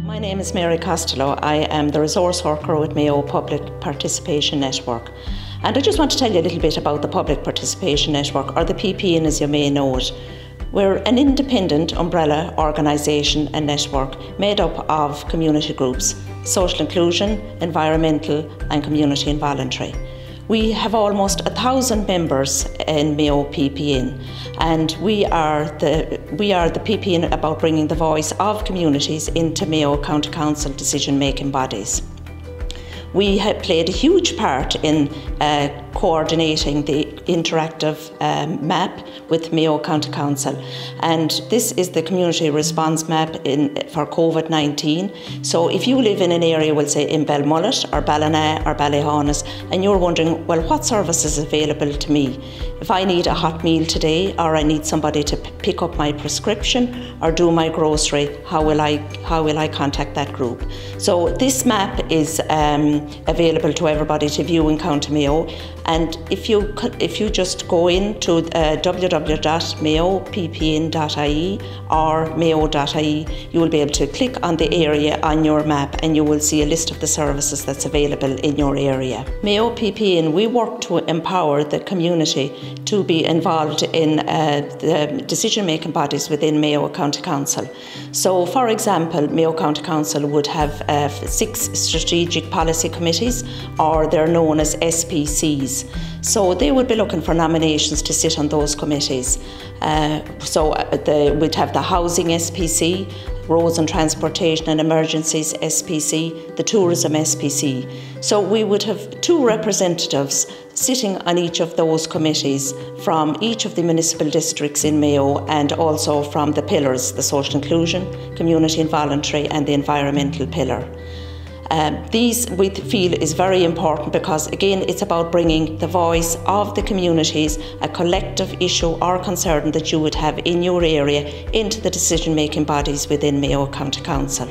My name is Mary Costello. I am the resource worker with Mayo Public Participation Network. And I just want to tell you a little bit about the Public Participation Network, or the PPN as you may know it. We're an independent umbrella organisation and network made up of community groups: social inclusion, environmental and community and voluntary. We have almost 1,000 members in Mayo PPN, and we are the PPN about bringing the voice of communities into Mayo County Council decision-making bodies. We have played a huge part in coordinating the interactive map with Mayo County Council, and this is the community response map for COVID-19. So if you live in an area, we'll say in Belmullet or Ballina or Ballyhaunis, and you're wondering, well, what services are available to me? If I need a hot meal today, or I need somebody to pick up my prescription or do my grocery, how will I contact that group? So this map is available to everybody to view in County Mayo, and if you just go into www.mayoppn.ie or mayo.ie, you will be able to click on the area on your map and you will see a list of the services that's available in your area. Mayo PPN, we work to empower the community to be involved in the decision-making bodies within Mayo County Council. So, for example, Mayo County Council would have 6 strategic policy committees, or they're known as SPCs. So they would be looking for nominations to sit on those committees. We'd have the Housing SPC, Roads and Transportation and Emergencies SPC, the Tourism SPC. So we would have 2 representatives sitting on each of those committees from each of the municipal districts in Mayo, and also from the pillars: the social inclusion, community and voluntary, and the environmental pillar. These we feel is very important because, again, it's about bringing the voice of the communities, a collective issue or concern that you would have in your area, into the decision-making bodies within Mayo County Council.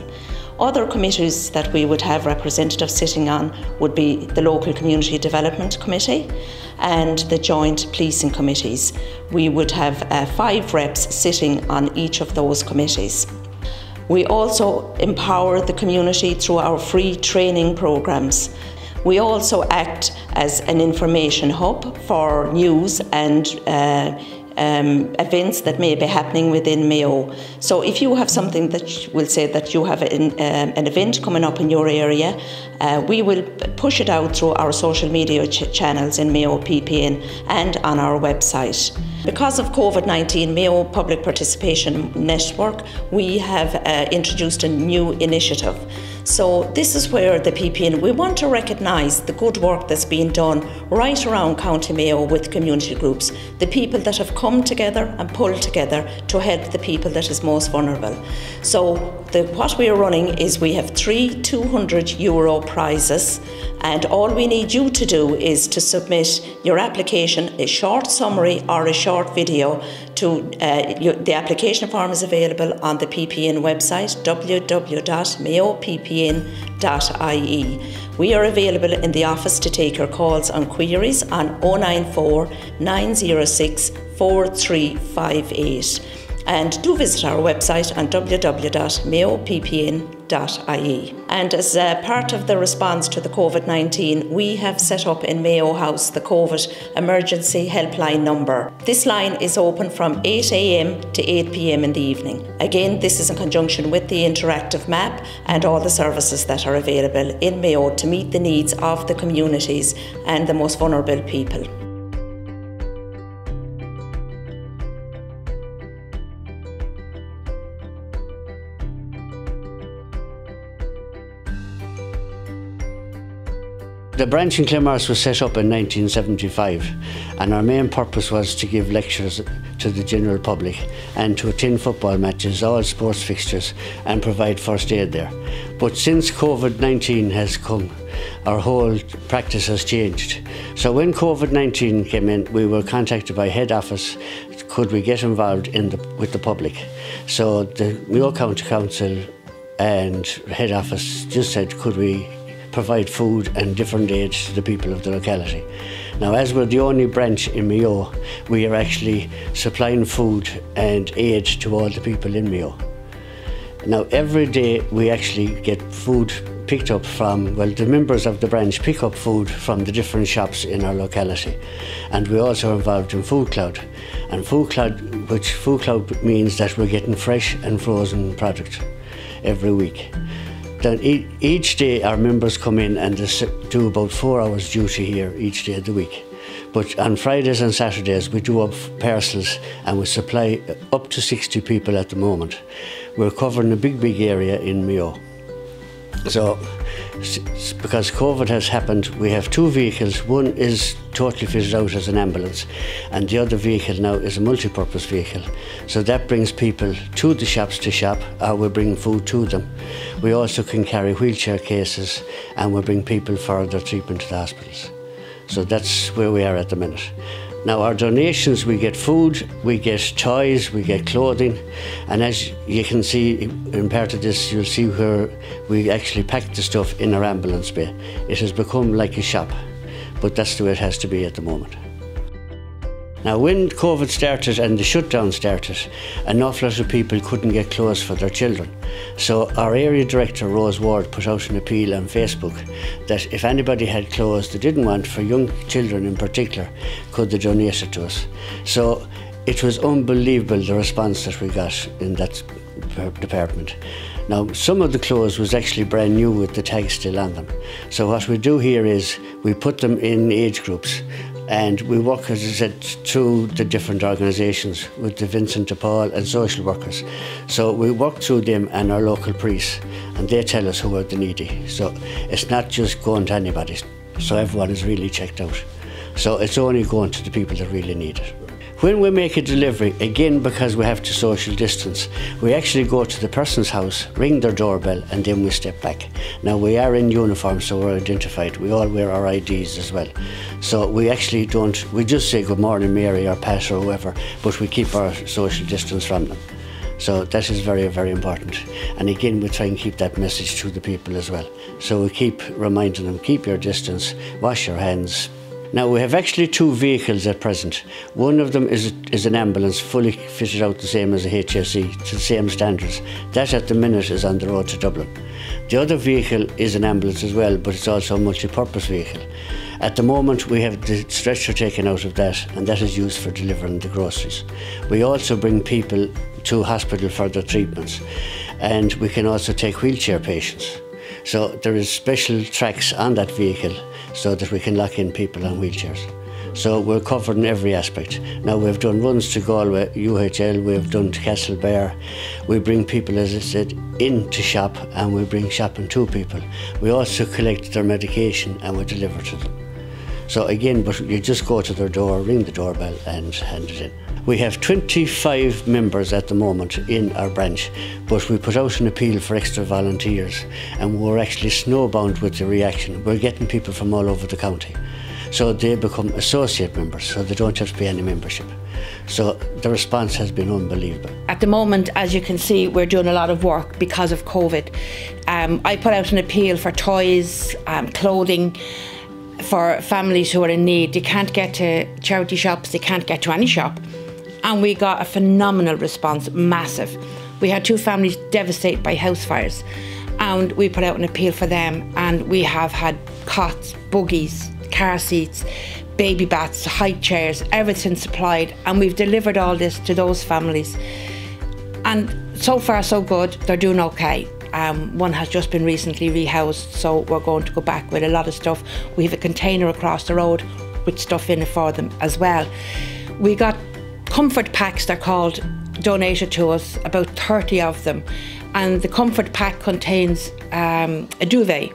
Other committees that we would have representatives sitting on would be the Local Community Development Committee and the Joint Policing Committees. We would have 5 reps sitting on each of those committees. We also empower the community through our free training programs. We also act as an information hub for news and events that may be happening within Mayo. So if you have something that will say that you have an event coming up in your area, we will push it out through our social media channels in Mayo PPN and on our website. Because of COVID-19, Mayo Public Participation Network, we have introduced a new initiative. So this is where the PPN, we want to recognise the good work that's been done right around County Mayo with community groups, the people that have come together and pulled together to help the people that is most vulnerable. So what we are running is we have 3 €200 prizes, and all we need you to do is to submit your application, a short summary or a short video to the application form is available on the PPN website, www.mayoppn.ie. We are available in the office to take your calls on queries on 094 906 4358. And do visit our website on www.mayoppn.ie. And as part of the response to the COVID-19, we have set up in Mayo House the COVID emergency helpline number. This line is open from 8 AM to 8 PM in the evening. Again, this is in conjunction with the interactive map and all the services that are available in Mayo to meet the needs of the communities and the most vulnerable people. The branch in Clemars was set up in 1975, and our main purpose was to give lectures to the general public and to attend football matches, all sports fixtures, and provide first aid there. But since COVID-19 has come, our whole practice has changed. So when COVID-19 came in, we were contacted by head office, could we get involved with the public? So the Mayo County Council and head office just said, could we provide food and different aids to the people of the locality. Now, as we're the only branch in Mayo, we are actually supplying food and aid to all the people in Mayo. Now every day we actually get food picked up from, well, the members of the branch pick up food from the different shops in our locality. And we also are involved in Food Cloud. And Food Cloud means that we're getting fresh and frozen product every week. Then each day our members come in and do about 4 hours duty here each day of the week. But on Fridays and Saturdays we do up parcels and we supply up to 60 people at the moment. We're covering a big area in Mayo. So, because COVID has happened, we have 2 vehicles. One is totally fitted out as an ambulance, and the other vehicle now is a multi-purpose vehicle. So that brings people to the shops to shop, or we bring food to them. We also can carry wheelchair cases, and we bring people for their treatment to the hospitals. So that's where we are at the minute. Now our donations, we get food, we get toys, we get clothing, and as you can see in part of this, you'll see where we actually pack the stuff in our ambulance bay. It has become like a shop, but that's the way it has to be at the moment. Now when COVID started and the shutdown started, an awful lot of people couldn't get clothes for their children. So our area director, Rose Ward, put out an appeal on Facebook that if anybody had clothes they didn't want, for young children in particular, could they donate it to us. So it was unbelievable the response that we got in that department. Now some of the clothes was actually brand new with the tags still on them. So what we do here is we put them in age groups. And we work, as I said, through the different organisations with the Vincent de Paul and social workers. So we work through them and our local priests, and they tell us who are the needy. So it's not just going to anybody, so everyone is really checked out. So it's only going to the people that really need it. When we make a delivery, again because we have to social distance, we actually go to the person's house, ring their doorbell, and then we step back. Now we are in uniform, so we're identified. We all wear our IDs as well. So we actually don't, we just say good morning Mary or Pat or whoever, but we keep our social distance from them. So that is very, very important. And again, we try and keep that message to the people as well. So we keep reminding them, keep your distance, wash your hands. Now we have actually 2 vehicles at present. One of them is an ambulance, fully fitted out the same as a HSE, to the same standards. That at the minute is on the road to Dublin. The other vehicle is an ambulance as well, but it's also a multi-purpose vehicle. At the moment we have the stretcher taken out of that, and that is used for delivering the groceries. We also bring people to hospital for their treatments, and we can also take wheelchair patients. So there is special tracks on that vehicle so that we can lock in people on wheelchairs. So we're covering every aspect. Now we've done runs to Galway, UHL, we've done to Castlebar. We bring people, as I said, into shop, and we bring shopping to people. We also collect their medication and we deliver to them. So again, but you just go to their door, ring the doorbell and hand it in. We have 25 members at the moment in our branch, but we put out an appeal for extra volunteers, and we're actually snowbound with the reaction. We're getting people from all over the county. So they become associate members, so they don't have to pay any membership. So the response has been unbelievable. At the moment, as you can see, we're doing a lot of work because of COVID. I put out an appeal for toys, clothing, for families who are in need. They can't get to charity shops, they can't get to any shop. And we got a phenomenal response, massive. We had 2 families devastated by house fires, and we put out an appeal for them, and we have had cots, buggies, car seats, baby bats, high chairs, everything supplied, and we've delivered all this to those families. And so far so good, they're doing okay. One has just been recently rehoused, so we're going to go back with a lot of stuff. We have a container across the road with stuff in it for them as well. We got comfort packs, they're called, donated to us, about 30 of them. And the comfort pack contains a duvet,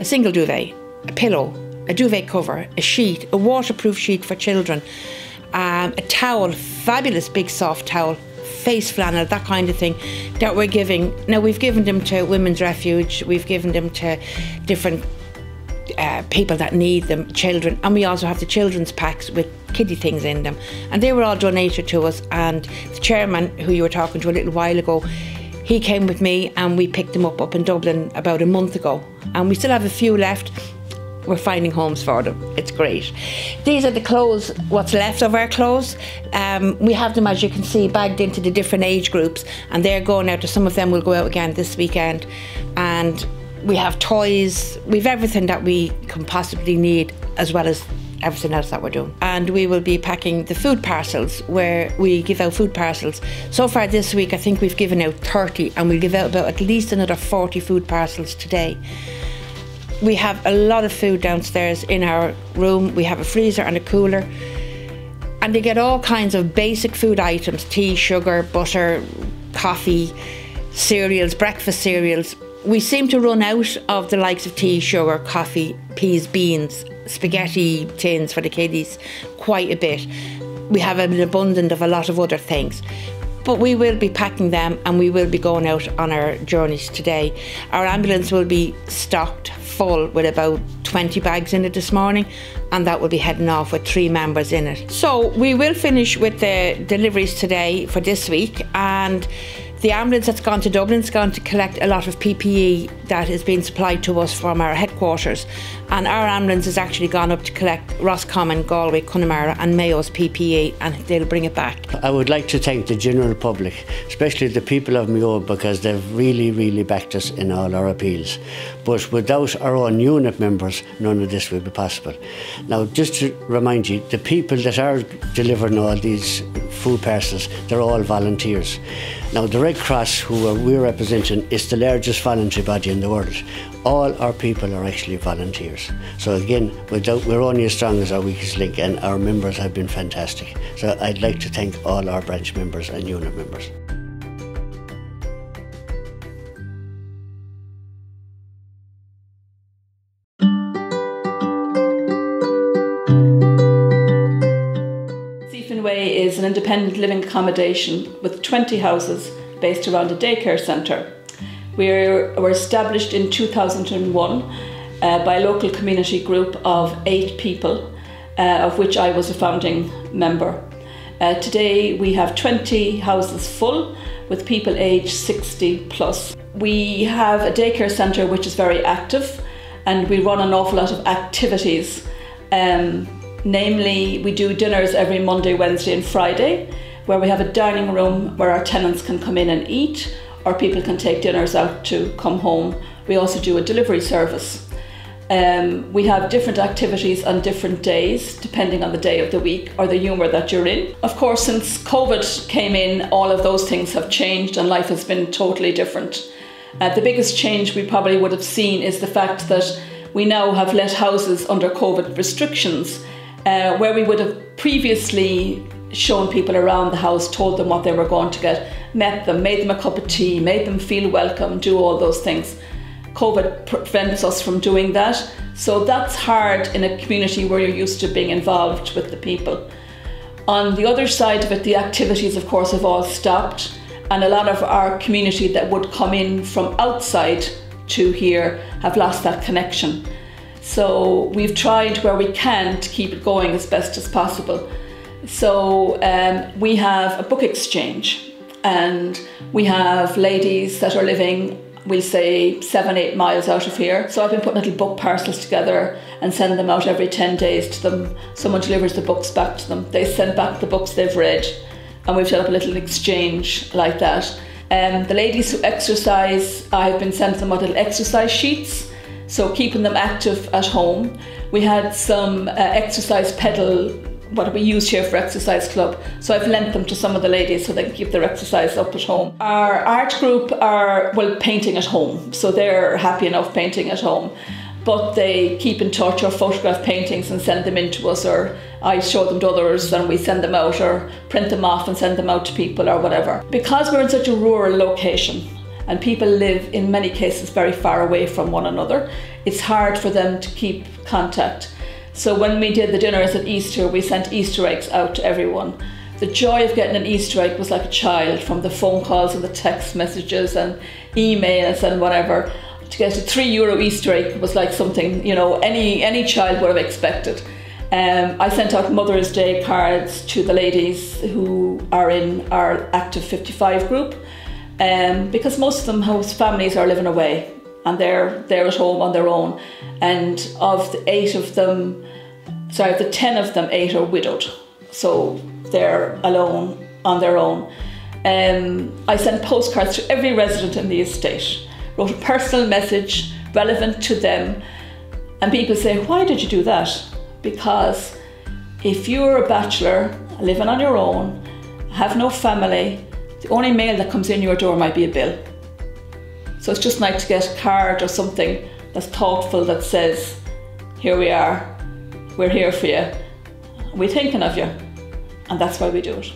a single duvet, a pillow, a duvet cover, a sheet, a waterproof sheet for children, a towel, fabulous big soft towel, face flannel, that kind of thing that we're giving. Now we've given them to Women's Refuge, we've given them to different people that need them, children, and we also have the children's packs with kiddie things in them, and they were all donated to us. And the chairman, who you were talking to a little while ago, he came with me and we picked them up in Dublin about a month ago, and we still have a few left. we're finding homes for them. It's great. These are the clothes, what's left of our clothes. We have them, as you can see, bagged into the different age groups, and they're going out. Some of them will go out again this weekend. And we have toys, we've everything that we can possibly need, as well as everything else that we're doing. And we will be packing the food parcels, where we give out food parcels. So far this week, I think we've given out 30, and we'll give out about at least another 40 food parcels today. We have a lot of food downstairs in our room. We have a freezer and a cooler. And they get all kinds of basic food items: tea, sugar, butter, coffee, cereals, breakfast cereals. We seem to run out of the likes of tea, sugar, coffee, peas, beans, spaghetti tins for the kiddies quite a bit. We have an abundance of a lot of other things. But we will be packing them, and we will be going out on our journeys today. Our ambulance will be stocked full with about 20 bags in it this morning, and that will be heading off with 3 members in it. So we will finish with the deliveries today for this week, and the ambulance that's gone to Dublin is going to collect a lot of PPE that is being supplied to us from our headquarters. And our ambulance has actually gone up to collect Roscommon, Galway, Connemara and Mayo's PPE, and they'll bring it back. I would like to thank the general public, especially the people of Mayo, because they've really backed us in all our appeals. But without our own unit members, none of this would be possible. Now, just to remind you, the people that are delivering all these food parcels, they're all volunteers. Now, the Red Cross, who we're representing, is the largest voluntary body in the world. All our people are actually volunteers. So again, we're only as strong as our weakest link, and our members have been fantastic. So I'd like to thank all our branch members and unit members. Way is an independent living accommodation with 20 houses based around a daycare centre. We were established in 2001 by a local community group of 8 people, of which I was a founding member. Today we have 20 houses full with people aged 60 plus. We have a daycare centre which is very active, and we run an awful lot of activities. Namely, we do dinners every Monday, Wednesday and Friday, where we have a dining room where our tenants can come in and eat, or people can take dinners out to come home. We also do a delivery service. We have different activities on different days, depending on the day of the week or the humour that you're in. Of course, since COVID came in, all of those things have changed and life has been totally different. The biggest change we probably would have seen is the fact that we now have let houses under COVID restrictions, where we would have previously shown people around the house, told them what they were going to get, met them, made them a cup of tea, made them feel welcome, do all those things. COVID prevents us from doing that. So that's hard in a community where you're used to being involved with the people. On the other side of it, the activities, of course, have all stopped, and a lot of our community that would come in from outside to here have lost that connection. So we've tried where we can to keep it going as best as possible. So we have a book exchange, and we have ladies that are living, we'll say 7-8 miles out of here. So I've been putting little book parcels together and send them out every 10 days to them. Someone delivers the books back to them. They send back the books they've read, and we've set up a little exchange like that. The ladies who exercise, I've been sending them out little exercise sheets, so keeping them active at home. We had some exercise pedal, what we use here for exercise club, so I've lent them to some of the ladies so they can keep their exercise up at home. Our art group are, well, painting at home, so they're happy enough painting at home, but they keep in touch or photograph paintings and send them in to us, or I show them to others and we send them out, or print them off and send them out to people or whatever. Because we're in such a rural location and people live in many cases very far away from one another, it's hard for them to keep contact. So when we did the dinners at Easter, we sent Easter eggs out to everyone. The joy of getting an Easter egg was like a child, from the phone calls and the text messages and emails and whatever. To get a €3 Easter egg was like something, you know, any child would have expected. I sent out Mother's Day cards to the ladies who are in our Active 55 group, because most of them, whose families are living away, and they're at home on their own. And of the 10 of them, 8 are widowed. So they're alone on their own. I sent postcards to every resident in the estate, wrote a personal message relevant to them. And people say, why did you do that? Because if you're a bachelor, living on your own, have no family, the only mail that comes in your door might be a bill. So it's just nice to get a card or something that's thoughtful that says, here we are, we're here for you, we're thinking of you. And that's why we do it.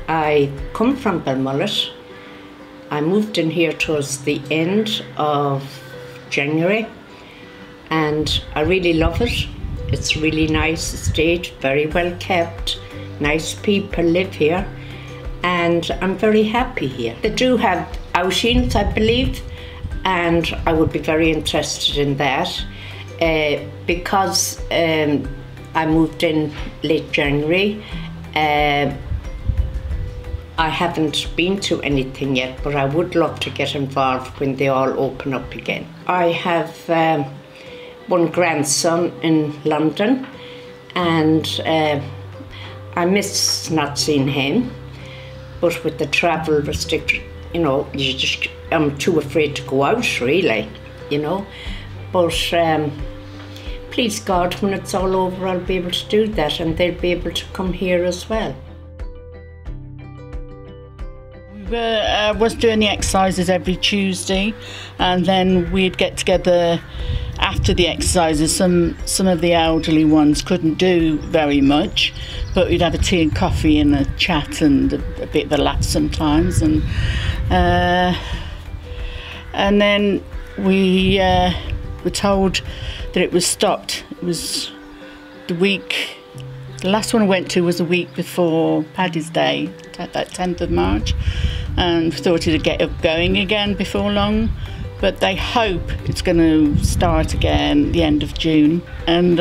I come from Belmullet. I moved in here towards the end of January, and I really love it. It's a really nice estate, very well kept, nice people live here, and I'm very happy here. They do have outings, I believe, and I would be very interested in that because I moved in late January. I haven't been to anything yet, but I would love to get involved when they all open up again. I have one grandson in London, and I miss not seeing him, but with the travel restriction, you know, I'm too afraid to go out, really, you know. But please God, when it's all over, I'll be able to do that, and they'll be able to come here as well. Was doing the exercises every Tuesday, and then we'd get together after the exercises. Some of the elderly ones couldn't do very much, but we'd have a tea and coffee and a chat and a bit of a laugh sometimes, and then we were told that it was stopped. It was the last one I went to was a week before Paddy's Day, that 10th of March, and thought it'd get up going again before long, but they hope it's going to start again the end of June, and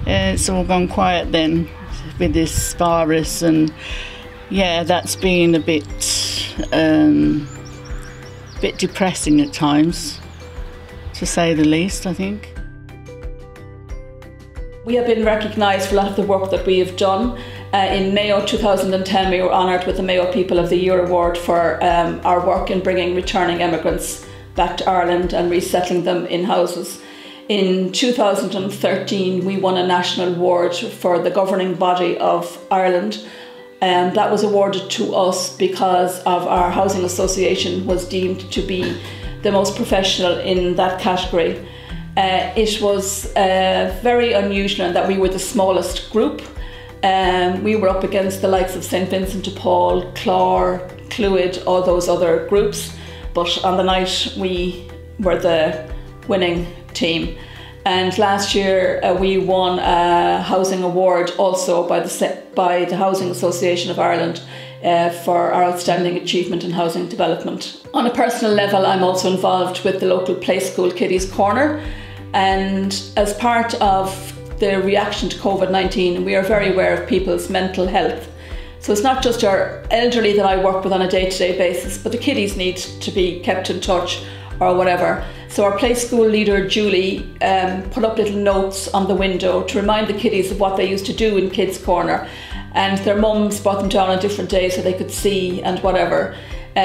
it's all gone quiet then with this virus, and yeah, that's been a bit depressing at times, to say the least, I think. We have been recognised for a lot of the work that we have done. In Mayo 2010, we were honoured with the Mayo People of the Year award for our work in bringing returning immigrants back to Ireland and resettling them in houses. In 2013, we won a national award for the governing body of Ireland. That was awarded to us because of our housing association was deemed to be the most professional in that category. It was very unusual in that we were the smallest group. We were up against the likes of St Vincent de Paul, Clore, Clwyd, all those other groups, but on the night we were the winning team. And last year we won a housing award also by the Housing Association of Ireland for our outstanding achievement in housing development. On a personal level, I'm also involved with the local play school Kiddies Corner, and as part of the reaction to COVID-19, we are very aware of people's mental health. So it's not just our elderly that I work with on a day-to-day basis, but the kiddies need to be kept in touch or whatever. So our play school leader, Julie, put up little notes on the window to remind the kiddies of what they used to do in Kids Corner, and their mums brought them down on different days so they could see and whatever.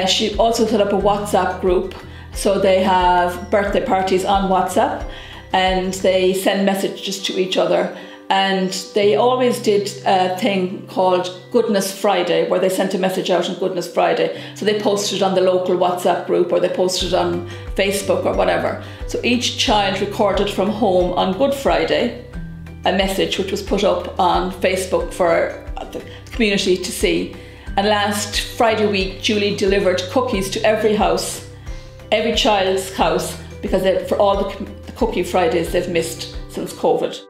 She also set up a WhatsApp group, so they have birthday parties on WhatsApp, and they send messages to each other. And they always did a thing called Goodness Friday, where they sent a message out on Goodness Friday. So they posted it on the local WhatsApp group, or they posted it on Facebook or whatever. So each child recorded from home on Good Friday a message which was put up on Facebook for the community to see. And last Friday week, Julie delivered cookies to every house, every child's house, because for all the Cookie Fridays they've missed since COVID.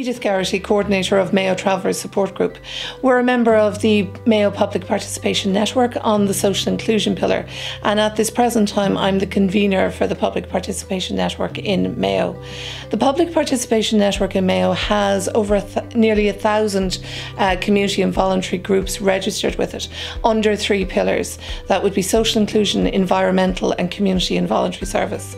Edith Garrity, coordinator of Mayo Travellers Support Group. We're a member of the Mayo Public Participation Network on the social inclusion pillar, and at this present time I'm the convener for the Public Participation Network in Mayo. The Public Participation Network in Mayo has over nearly 1,000 community and voluntary groups registered with it under 3 pillars. That would be social inclusion, environmental and community and voluntary service.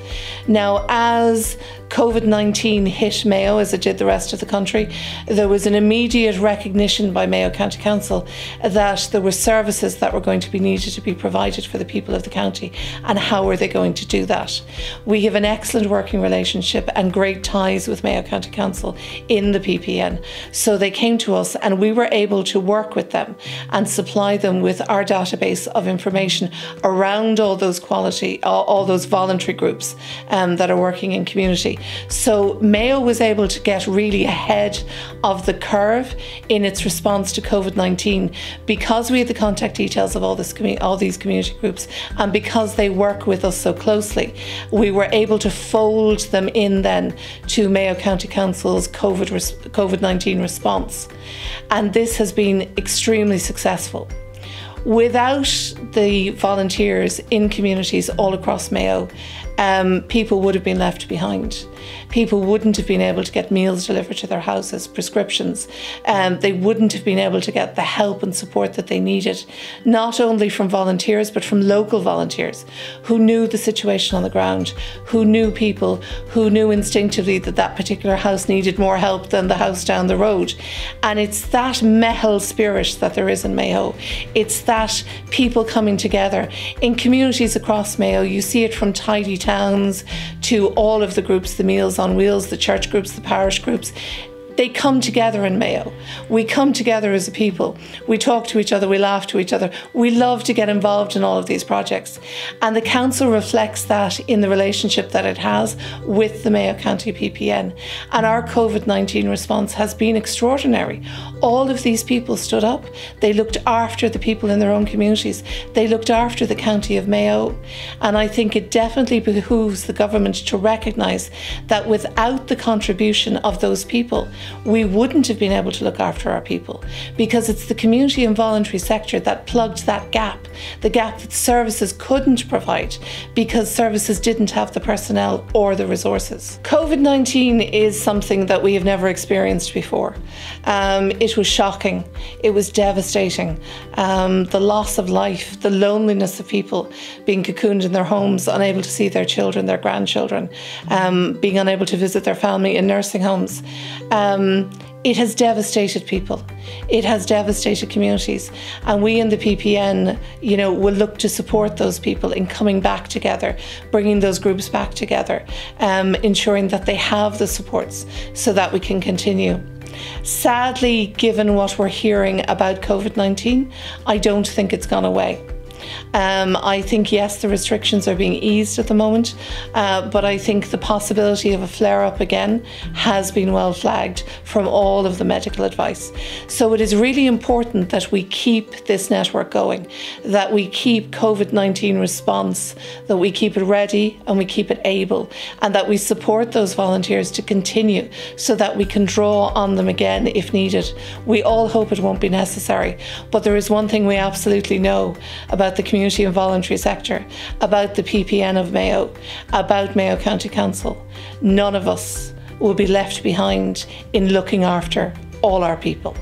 Now, as COVID-19 hit Mayo, as it did the rest of the country, there was an immediate recognition by Mayo County Council that there were services that were going to be needed to be provided for the people of the county, and how were they going to do that? We have an excellent working relationship and great ties with Mayo County Council in the PPN. So they came to us and we were able to work with them and supply them with our database of information around all those voluntary groups that are working in community. So Mayo was able to get really ahead of the curve in its response to COVID-19 because we had the contact details of all these community groups, and because they work with us so closely, we were able to fold them in then to Mayo County Council's COVID-19 response. And this has been extremely successful. Without the volunteers in communities all across Mayo, people would have been left behind. People wouldn't have been able to get meals delivered to their houses, prescriptions. They wouldn't have been able to get the help and support that they needed, not only from volunteers, but from local volunteers who knew the situation on the ground, who knew people, who knew instinctively that that particular house needed more help than the house down the road. And it's that mehel spirit that there is in Mayo. It's that people coming together. In communities across Mayo, you see it from tidy towns to all of the groups, the Meals on Wheels, the church groups, the parish groups. They come together in Mayo. We come together as a people. We talk to each other, we laugh to each other. We love to get involved in all of these projects. And the council reflects that in the relationship that it has with the Mayo County PPN. And our COVID-19 response has been extraordinary. All of these people stood up. They looked after the people in their own communities. They looked after the County of Mayo. And I think it definitely behooves the government to recognise that without the contribution of those people, we wouldn't have been able to look after our people, because it's the community and voluntary sector that plugged that gap, the gap that services couldn't provide because services didn't have the personnel or the resources. COVID-19 is something that we have never experienced before. It was shocking, it was devastating. The loss of life, the loneliness of people being cocooned in their homes, unable to see their children, their grandchildren, being unable to visit their family in nursing homes. It has devastated people. It has devastated communities. And we in the PPN, will look to support those people in coming back together, bringing those groups back together, ensuring that they have the supports so that we can continue. Sadly, given what we're hearing about COVID-19, I don't think it's gone away. I think, yes, the restrictions are being eased at the moment, but I think the possibility of a flare-up again has been well flagged from all of the medical advice. So it is really important that we keep this network going, that we keep COVID-19 response, that we keep it ready and we keep it able, and that we support those volunteers to continue so that we can draw on them again if needed. We all hope it won't be necessary, but there is one thing we absolutely know about the community and voluntary sector, about the PPN of Mayo, about Mayo County Council. None of us will be left behind in looking after all our people.